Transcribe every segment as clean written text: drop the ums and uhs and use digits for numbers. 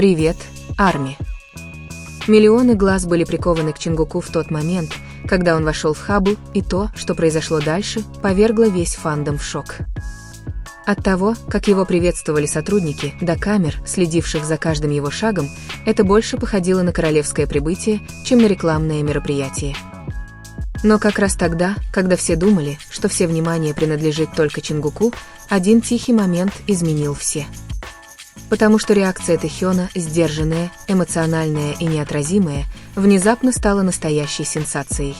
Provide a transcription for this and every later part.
Привет, Арми. Миллионы глаз были прикованы к Чингуку в тот момент, когда он вошел в Хаббл, и то, что произошло дальше, повергло весь фандом в шок. От того, как его приветствовали сотрудники, до камер, следивших за каждым его шагом, это больше походило на королевское прибытие, чем на рекламное мероприятие. Но как раз тогда, когда все думали, что все внимание принадлежит только Чингуку, один тихий момент изменил все. Потому что реакция Тэхёна, сдержанная, эмоциональная и неотразимая, внезапно стала настоящей сенсацией.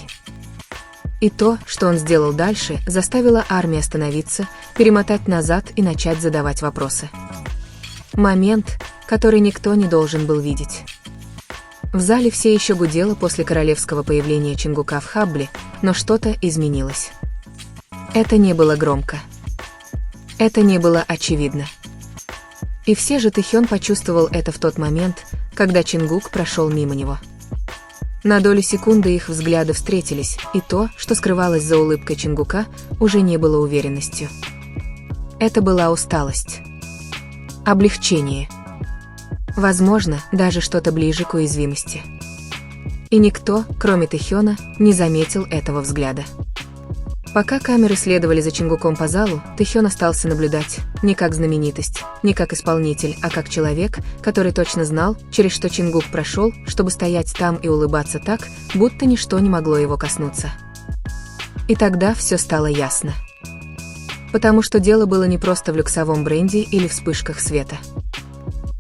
И то, что он сделал дальше, заставило Арми остановиться, перемотать назад и начать задавать вопросы. Момент, который никто не должен был видеть. В зале все еще гудело после королевского появления Чингука в Хаббле, но что-то изменилось. Это не было громко. Это не было очевидно. И все же Тэхён почувствовал это в тот момент, когда Чингук прошел мимо него. На долю секунды их взгляды встретились, и то, что скрывалось за улыбкой Чингука, уже не было уверенностью. Это была усталость. Облегчение. Возможно, даже что-то ближе к уязвимости. И никто, кроме Тэхёна, не заметил этого взгляда. Пока камеры следовали за Чингуком по залу, Тэхён остался наблюдать, не как знаменитость, не как исполнитель, а как человек, который точно знал, через что Чингук прошел, чтобы стоять там и улыбаться так, будто ничто не могло его коснуться. И тогда все стало ясно. Потому что дело было не просто в люксовом бренде или вспышках света.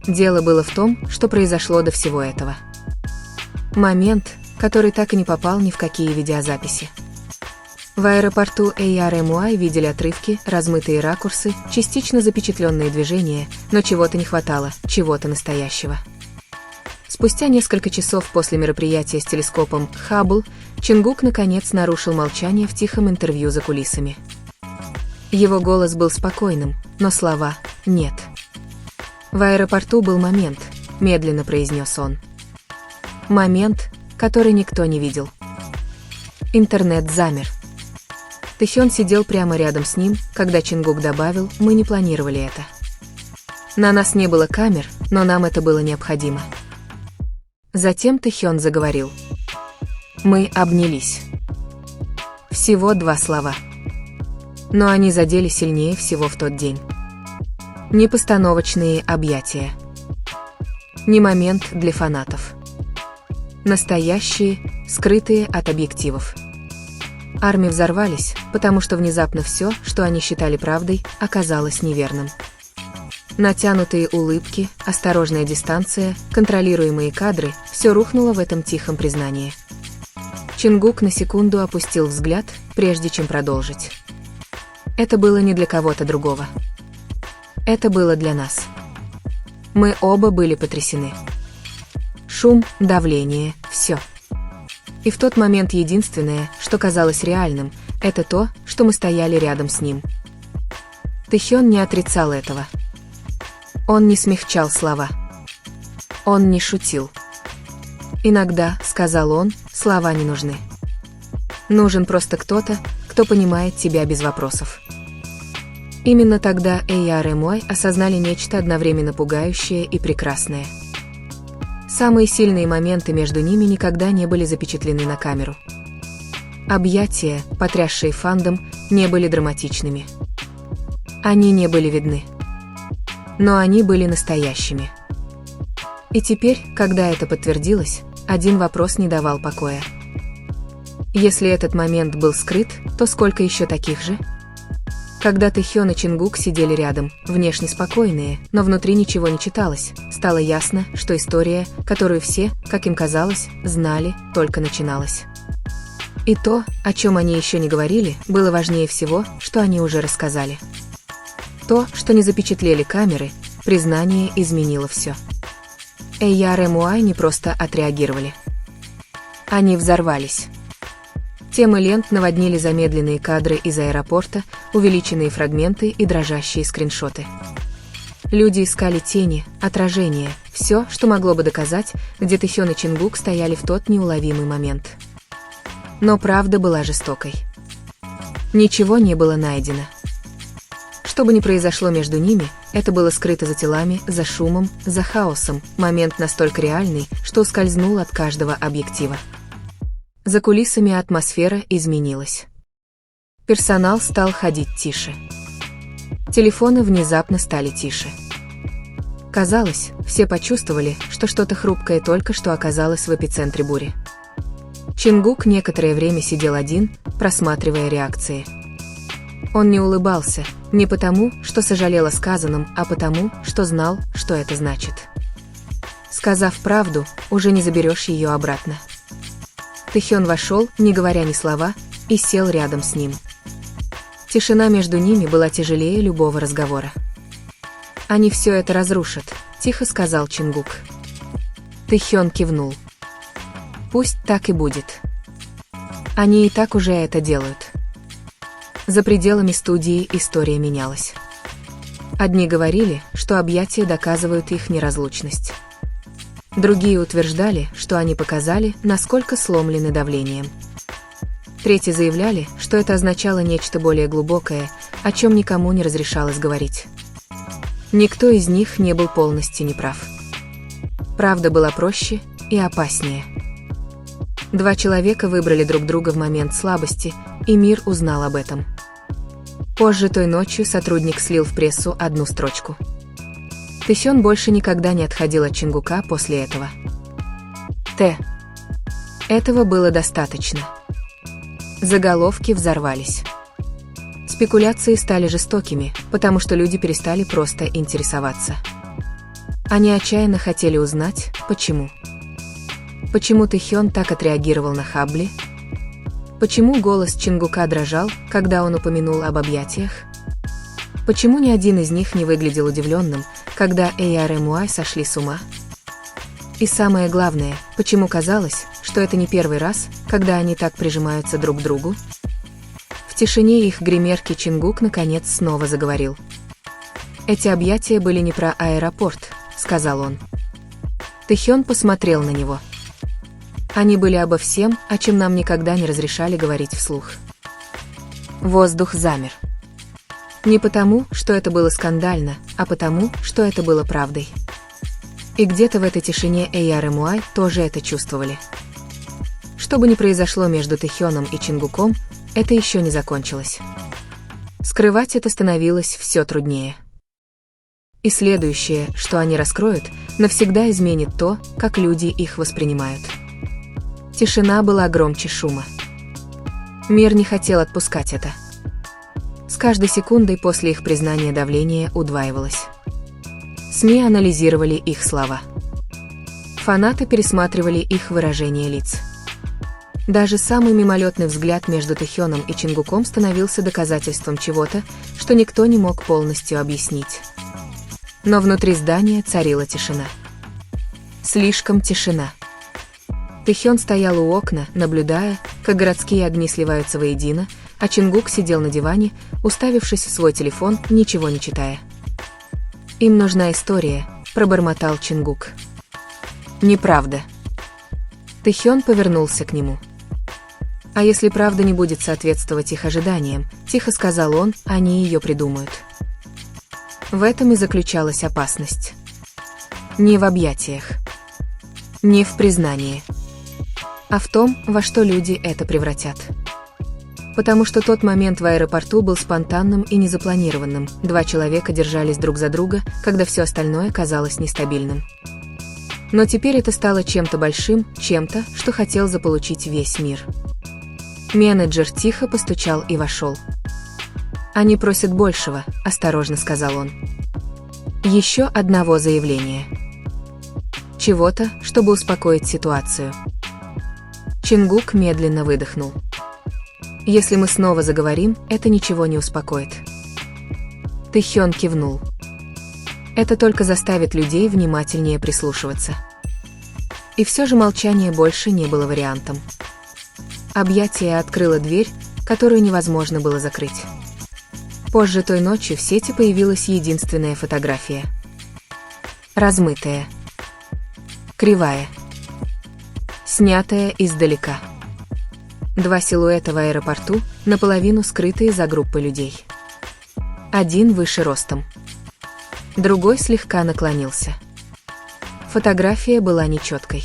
Дело было в том, что произошло до всего этого. Момент, который так и не попал ни в какие видеозаписи. В аэропорту Эйар-Эмуай видели отрывки, размытые ракурсы, частично запечатленные движения, но чего-то не хватало, чего-то настоящего. Спустя несколько часов после мероприятия с телескопом Хаббл, Чингук наконец нарушил молчание в тихом интервью за кулисами. Его голос был спокойным, но слова «нет». В аэропорту был момент, медленно произнес он. Момент, который никто не видел. Интернет замер. Тэхён сидел прямо рядом с ним, когда Чингук добавил: «Мы не планировали это. На нас не было камер, но нам это было необходимо». Затем Тэхён заговорил. «Мы обнялись». Всего 2 слова. Но они задели сильнее всего в тот день. Не постановочные объятия. Не момент для фанатов. Настоящие, скрытые от объективов. Арми взорвались, потому что внезапно все, что они считали правдой, оказалось неверным. Натянутые улыбки, осторожная дистанция, контролируемые кадры – все рухнуло в этом тихом признании. Чингук на секунду опустил взгляд, прежде чем продолжить. Это было не для кого-то другого. Это было для нас. Мы оба были потрясены. Шум, давление – все. И в тот момент единственное, что казалось реальным, это то, что мы стояли рядом с ним. Тэхён не отрицал этого. Он не смягчал слова. Он не шутил. «Иногда, — сказал он, — слова не нужны. Нужен просто кто-то, кто понимает тебя без вопросов». Именно тогда Эйар-Эмуай осознали нечто одновременно пугающее и прекрасное. Самые сильные моменты между ними никогда не были запечатлены на камеру. Объятия, потрясшие фандом, не были драматичными. Они не были видны. Но они были настоящими. И теперь, когда это подтвердилось, один вопрос не давал покоя. Если этот момент был скрыт, то сколько еще таких же? Когда Тэхён и Чингук сидели рядом, внешне спокойные, но внутри ничего не читалось, стало ясно, что история, которую все, как им казалось, знали, только начиналась. И то, о чем они еще не говорили, было важнее всего, что они уже рассказали. То, что не запечатлели камеры, признание изменило все. Эйар-Эмуай не просто отреагировали. Они взорвались. Темы лент наводнили замедленные кадры из аэропорта, увеличенные фрагменты и дрожащие скриншоты. Люди искали тени, отражения, все, что могло бы доказать, где Тэхён и Чингук стояли в тот неуловимый момент. Но правда была жестокой. Ничего не было найдено. Что бы ни произошло между ними, это было скрыто за телами, за шумом, за хаосом, момент настолько реальный, что ускользнул от каждого объектива. За кулисами атмосфера изменилась. Персонал стал ходить тише. Телефоны внезапно стали тише. Казалось, все почувствовали, что что-то хрупкое только что оказалось в эпицентре бури. Чингук некоторое время сидел один, просматривая реакции. Он не улыбался, не потому, что сожалел о сказанном, а потому, что знал, что это значит. Сказав правду, уже не заберешь ее обратно. Тэхён вошел, не говоря ни слова, и сел рядом с ним. Тишина между ними была тяжелее любого разговора. «Они все это разрушат», — тихо сказал Чингук. Тэхён кивнул. «Пусть так и будет. Они и так уже это делают». За пределами студии история менялась. Одни говорили, что объятия доказывают их неразлучность. Другие утверждали, что они показали, насколько сломлены давлением. Третьи заявляли, что это означало нечто более глубокое, о чем никому не разрешалось говорить. Никто из них не был полностью неправ. Правда была проще и опаснее. Два человека выбрали друг друга в момент слабости, и мир узнал об этом. Позже той ночью сотрудник слил в прессу одну строчку. Тэхён больше никогда не отходил от Чингука после этого. Этого было достаточно. Заголовки взорвались. Спекуляции стали жестокими, потому что люди перестали просто интересоваться. Они отчаянно хотели узнать, почему. Почему Тэхён так отреагировал на Хабли? Почему голос Чингука дрожал, когда он упомянул об объятиях? Почему ни один из них не выглядел удивленным, когда ARMY сошли с ума? И самое главное, почему казалось, что это не первый раз, когда они так прижимаются друг к другу? В тишине их гримерки Чингук наконец снова заговорил. «Эти объятия были не про аэропорт», — сказал он. Тэхён посмотрел на него. «Они были обо всем, о чем нам никогда не разрешали говорить вслух». Воздух замер. Не потому, что это было скандально, а потому, что это было правдой. И где-то в этой тишине ARMY тоже это чувствовали. Что бы ни произошло между Тэхёном и Чингуком, это еще не закончилось. Скрывать это становилось все труднее. И следующее, что они раскроют, навсегда изменит то, как люди их воспринимают. Тишина была громче шума. Мир не хотел отпускать это. С каждой секундой после их признания давление удваивалось. СМИ анализировали их слова. Фанаты пересматривали их выражение лиц. Даже самый мимолетный взгляд между Тэхёном и Чингуком становился доказательством чего-то, что никто не мог полностью объяснить. Но внутри здания царила тишина. Слишком тишина. Тэхён стоял у окна, наблюдая, как городские огни сливаются воедино, а Чингук сидел на диване, уставившись в свой телефон, ничего не читая. «Им нужна история», — пробормотал Чингук. «Неправда». Тэхён повернулся к нему. «А если правда не будет соответствовать их ожиданиям», — тихо сказал он, — «они ее придумают». В этом и заключалась опасность. Не в объятиях. Не в признании. А в том, во что люди это превратят. Потому что тот момент в аэропорту был спонтанным и незапланированным. Два человека держались друг за друга, когда все остальное казалось нестабильным. Но теперь это стало чем-то большим, чем-то, что хотел заполучить весь мир. Менеджер тихо постучал и вошел. «Они просят большего», — осторожно сказал он. «Еще одного заявления. Чего-то, чтобы успокоить ситуацию». Чингук медленно выдохнул. «Если мы снова заговорим, это ничего не успокоит». Тэхён кивнул. «Это только заставит людей внимательнее прислушиваться». И все же молчание больше не было вариантом. Объятие открыло дверь, которую невозможно было закрыть. Позже той ночью в сети появилась единственная фотография. Размытая. Кривая. Снятая издалека. Два силуэта в аэропорту, наполовину скрытые за группой людей. Один выше ростом. Другой слегка наклонился. Фотография была нечеткой.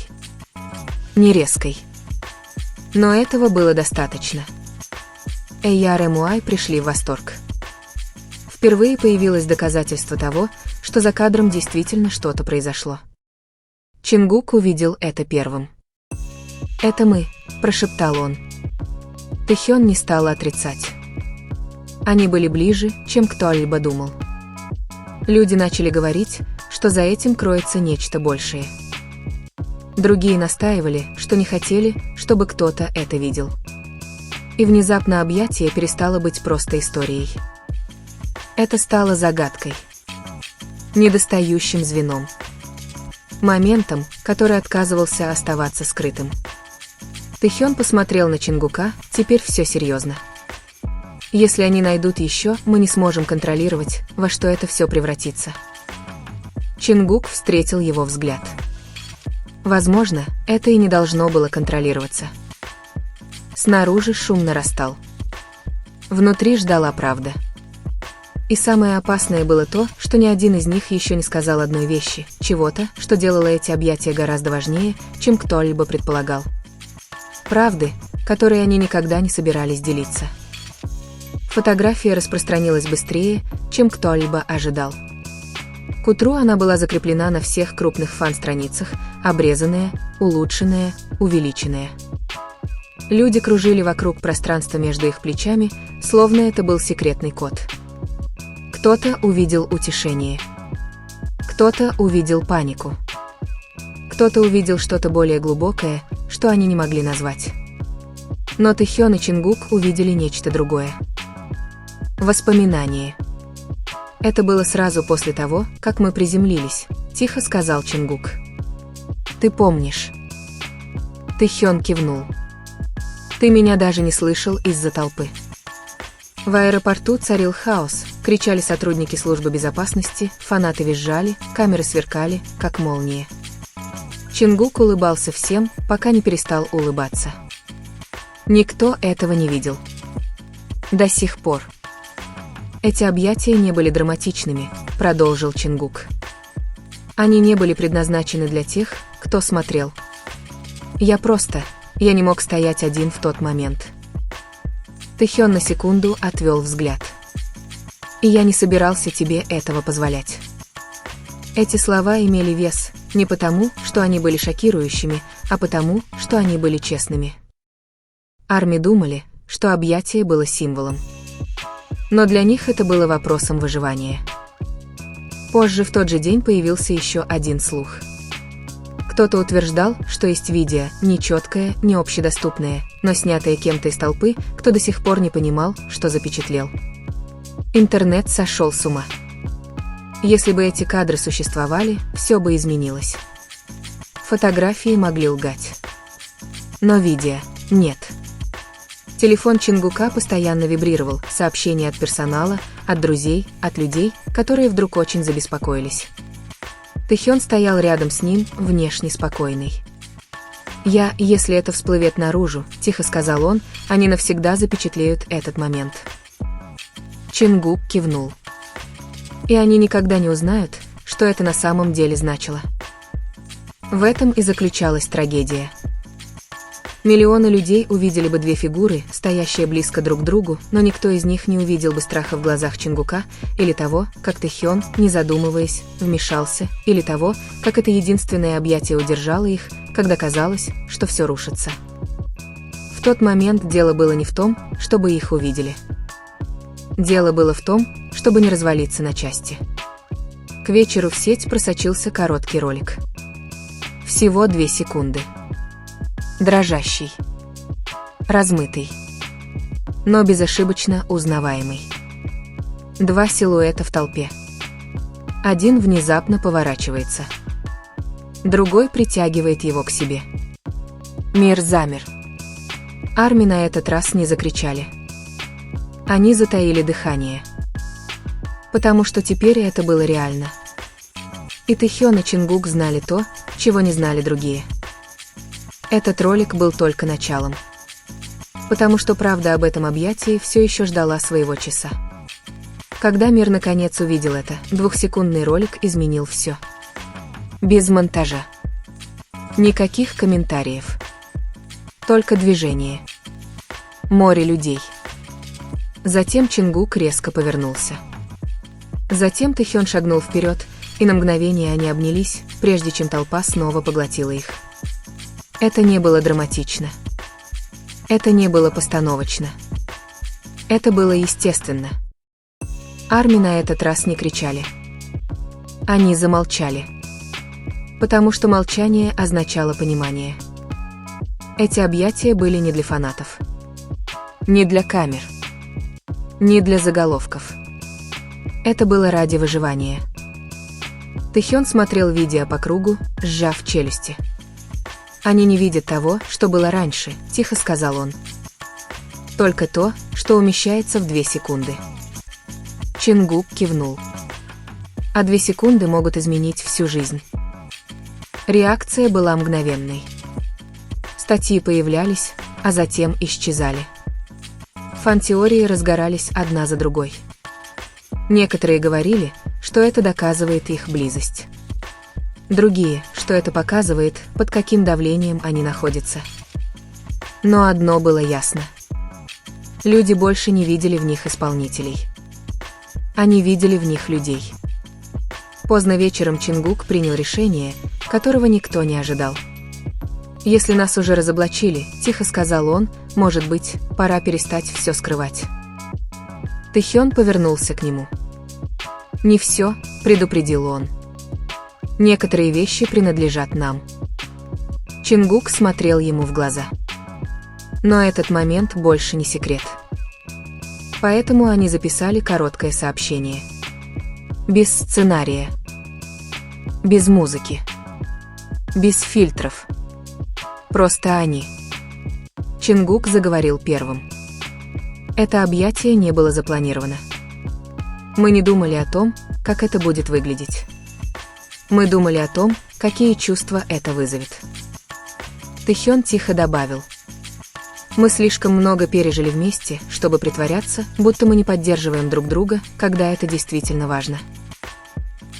Не резкой. Но этого было достаточно. Эйяр и Муай пришли в восторг. Впервые появилось доказательство того, что за кадром действительно что-то произошло. Чингук увидел это первым. «Это мы», – прошептал он. Тэхён не стала отрицать. Они были ближе, чем кто-либо думал. Люди начали говорить, что за этим кроется нечто большее. Другие настаивали, что не хотели, чтобы кто-то это видел. И внезапно объятие перестало быть просто историей. Это стало загадкой. Недостающим звеном. Моментом, который отказывался оставаться скрытым. Тэхён посмотрел на Чингука, теперь все серьезно. Если они найдут еще, мы не сможем контролировать, во что это все превратится. Чингук встретил его взгляд. Возможно, это и не должно было контролироваться. Снаружи шум нарастал. Внутри ждала правда. И самое опасное было то, что ни один из них еще не сказал одной вещи, чего-то, что делало эти объятия гораздо важнее, чем кто-либо предполагал. Правды, которой они никогда не собирались делиться. Фотография распространилась быстрее, чем кто-либо ожидал. К утру она была закреплена на всех крупных фан-страницах, обрезанная, улучшенная, увеличенная. Люди кружили вокруг пространства между их плечами, словно это был секретный код. Кто-то увидел утешение. Кто-то увидел панику. Кто-то увидел что-то более глубокое, что они не могли назвать. Но Тэхён и Чингук увидели нечто другое. Воспоминание. Это было сразу после того, как мы приземлились, тихо сказал Чингук. Ты помнишь? Тэхён кивнул. Ты меня даже не слышал из-за толпы. В аэропорту царил хаос, кричали сотрудники службы безопасности, фанаты визжали, камеры сверкали, как молнии. Чингук улыбался всем, пока не перестал улыбаться. Никто этого не видел. До сих пор. Эти объятия не были драматичными, продолжил Чингук. Они не были предназначены для тех, кто смотрел. Я не мог стоять один в тот момент. Тэхён на секунду отвел взгляд. И я не собирался тебе этого позволять. Эти слова имели вес, не потому, что они были шокирующими, а потому, что они были честными. Арми думали, что объятие было символом. Но для них это было вопросом выживания. Позже в тот же день появился еще один слух. Кто-то утверждал, что есть видео, нечеткое, не общедоступное, но снятое кем-то из толпы, кто до сих пор не понимал, что запечатлел. Интернет сошел с ума. Если бы эти кадры существовали, все бы изменилось. Фотографии могли лгать. Но видео – нет. Телефон Чингука постоянно вибрировал, сообщения от персонала, от друзей, от людей, которые вдруг очень забеспокоились. Тэхён стоял рядом с ним, внешне спокойный. Если это всплывет наружу, тихо сказал он, они навсегда запечатлеют этот момент. Чингук кивнул. И они никогда не узнают, что это на самом деле значило. В этом и заключалась трагедия. Миллионы людей увидели бы две фигуры, стоящие близко друг к другу, но никто из них не увидел бы страха в глазах Чингука, или того, как Тэхён, не задумываясь, вмешался, или того, как это единственное объятие удержало их, когда казалось, что все рушится. В тот момент дело было не в том, чтобы их увидели. Дело было в том, чтобы не развалиться на части. К вечеру в сеть просочился короткий ролик. Всего 2 секунды. Дрожащий. Размытый. Но безошибочно узнаваемый. 2 силуэта в толпе. Один внезапно поворачивается. Другой притягивает его к себе. Мир замер. Арми на этот раз не закричали. Они затаили дыхание. Потому что теперь это было реально. И Тэхён и Чингук знали то, чего не знали другие. Этот ролик был только началом. Потому что правда об этом объятии все еще ждала своего часа. Когда мир наконец увидел это, 2-секундный ролик изменил все. Без монтажа. Никаких комментариев. Только движение. Море людей. Затем Чингук резко повернулся. Затем Тэхён шагнул вперед, и на мгновение они обнялись, прежде чем толпа снова поглотила их. Это не было драматично. Это не было постановочно. Это было естественно. Арми на этот раз не кричали. Они замолчали. Потому что молчание означало понимание. Эти объятия были не для фанатов. Не для камер. Не для заголовков. Это было ради выживания. Тэхён смотрел видео по кругу, сжав челюсти. «Они не видят того, что было раньше», — тихо сказал он. «Только то, что умещается в 2 секунды». Чингук кивнул. А 2 секунды могут изменить всю жизнь. Реакция была мгновенной. Статьи появлялись, а затем исчезали. Фан-теории разгорались одна за другой. Некоторые говорили, что это доказывает их близость. Другие, что это показывает, под каким давлением они находятся. Но одно было ясно. Люди больше не видели в них исполнителей. Они видели в них людей. Поздно вечером Чингук принял решение, которого никто не ожидал. «Если нас уже разоблачили», — тихо сказал он, — «может быть, пора перестать все скрывать». Тэхён повернулся к нему. «Не все», — предупредил он. «Некоторые вещи принадлежат нам». Чингук смотрел ему в глаза. Но этот момент больше не секрет. Поэтому они записали короткое сообщение. Без сценария. Без музыки. Без фильтров. Просто они. Чингук заговорил первым. Это объятие не было запланировано. Мы не думали о том, как это будет выглядеть. Мы думали о том, какие чувства это вызовет. Тэхён тихо добавил. Мы слишком много пережили вместе, чтобы притворяться, будто мы не поддерживаем друг друга, когда это действительно важно.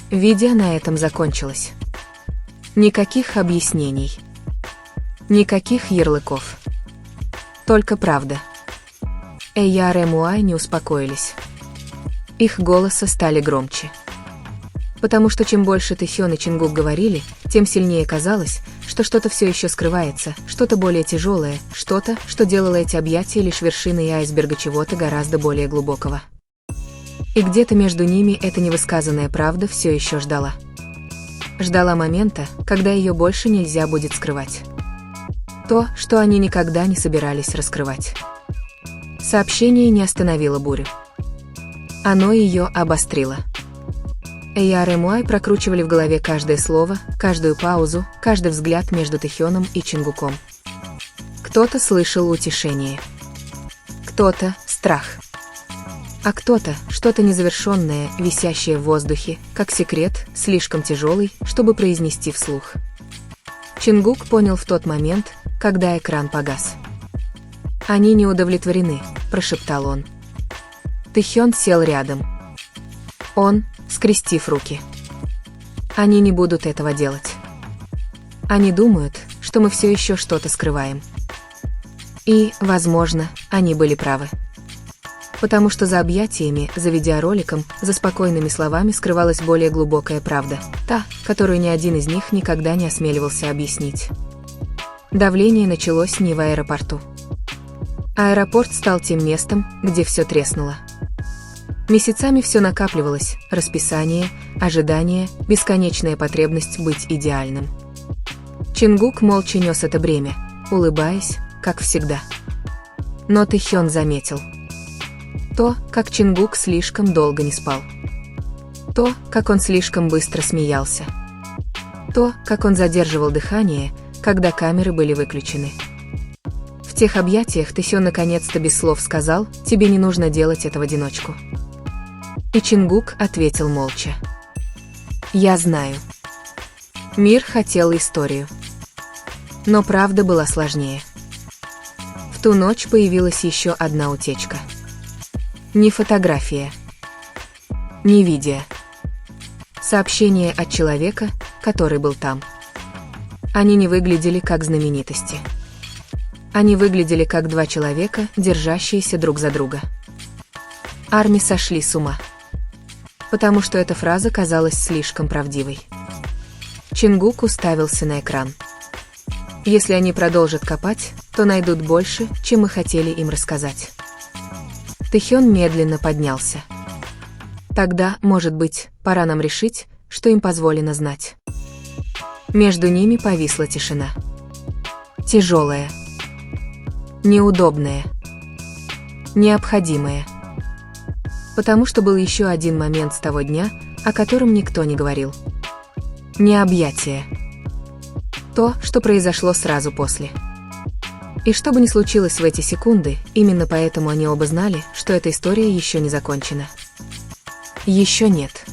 Видео на этом закончилось. Никаких объяснений. Никаких ярлыков. Только правда. Эйяр и Муай не успокоились. Их голоса стали громче. Потому что чем больше Тэхён и Чингук говорили, тем сильнее казалось, что что-то все еще скрывается, что-то более тяжелое, что-то, что делало эти объятия лишь вершиной айсберга чего-то гораздо более глубокого. И где-то между ними эта невысказанная правда все еще ждала. Ждала момента, когда ее больше нельзя будет скрывать. То, что они никогда не собирались раскрывать. Сообщение не остановило бурю. Оно ее обострило. Эйяр и Муай прокручивали в голове каждое слово, каждую паузу, каждый взгляд между Тэхёном и Чингуком. Кто-то слышал утешение. Кто-то — страх. А кто-то — что-то незавершенное, висящее в воздухе, как секрет, слишком тяжелый, чтобы произнести вслух. Чингук понял в тот момент, когда экран погас. «Они не удовлетворены», — прошептал он. Тэхён сел рядом. Он, скрестив руки. Они не будут этого делать. Они думают, что мы все еще что-то скрываем. И, возможно, они были правы. Потому что за объятиями, за видеороликом, за спокойными словами скрывалась более глубокая правда, та, которую ни один из них никогда не осмеливался объяснить. Давление началось не в аэропорту. Аэропорт стал тем местом, где все треснуло. Месяцами все накапливалось, расписание, ожидание, бесконечная потребность быть идеальным. Чингук молча нес это бремя, улыбаясь, как всегда. Но Тэхён заметил. То, как Чингук слишком долго не спал. То, как он слишком быстро смеялся. То, как он задерживал дыхание, когда камеры были выключены. В тех объятиях Тэхён наконец-то без слов сказал: «Тебе не нужно делать это в одиночку». И Чингук ответил молча. «Я знаю». Мир хотел историю. Но правда была сложнее. В ту ночь появилась еще одна утечка. Не фотография. Невидия. Сообщение от человека, который был там. Они не выглядели как знаменитости. Они выглядели как два человека, держащиеся друг за друга. Арми сошли с ума. Потому что эта фраза казалась слишком правдивой. Чингук уставился на экран. Если они продолжат копать, то найдут больше, чем мы хотели им рассказать. Тэхён медленно поднялся. Тогда, может быть, пора нам решить, что им позволено знать. Между ними повисла тишина. Тяжелая. Неудобная. Необходимая. Потому что был еще один момент с того дня, о котором никто не говорил. Не объятие. То, что произошло сразу после. И что бы ни случилось в эти секунды, именно поэтому они оба знали, что эта история еще не закончена. Еще нет.